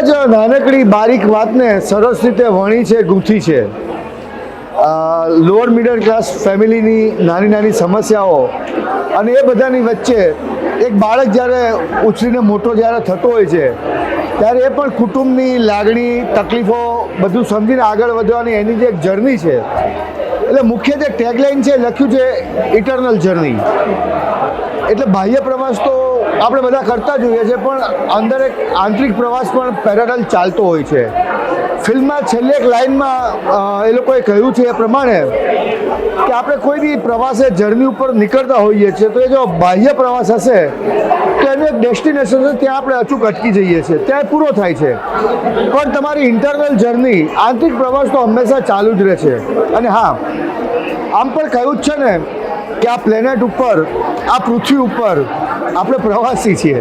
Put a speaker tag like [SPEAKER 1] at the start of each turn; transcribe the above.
[SPEAKER 1] જ નાનકડી બારીક વાતને સરસ રીતે વણી છે, ગૂંથી છે. લોઅર મિડલ ક્લાસ ફેમિલીની નાની નાની સમસ્યાઓ અને એ બધાની વચ્ચે એક બાળક જ્યારે ઉછરીને મોટો જ્યારે થતો હોય છે ત્યારે એ પણ કુટુંબની લાગણી, તકલીફો બધું સમજીને આગળ વધવાની એની જે એક જર્ની છે. એટલે મુખ્ય જે ટેગલાઇન છે લખ્યું છે ઇટરનલ જર્ની. એટલે બાહ્ય પ્રવાસ તો આપણે બધા કરતા જ હોઈએ છીએ, પણ અંદર એક આંતરિક પ્રવાસ પણ પેરેલલ ચાલતો હોય છે. ફિલ્મમાં છેલ્લે એક લાઇનમાં એ લોકોએ કહ્યું છે એ પ્રમાણે કે આપણે કોઈ બી પ્રવાસે જર્ની ઉપર નીકળતા હોઈએ છીએ તો એ જો બાહ્ય પ્રવાસ હશે તો એનું એક ડેસ્ટિનેશન છે, ત્યાં આપણે અચૂક અટકી જઈએ છીએ, ત્યાં પૂરો થાય છે. પણ તમારી ઇન્ટરનલ જર્ની, આંતરિક પ્રવાસ તો હંમેશા ચાલુ જ રહે છે. અને હા, આમ પણ કહ્યું જ છે ને કે આ પ્લેનેટ ઉપર, આ પૃથ્વી ઉપર આપણે પ્રવાસી છીએ.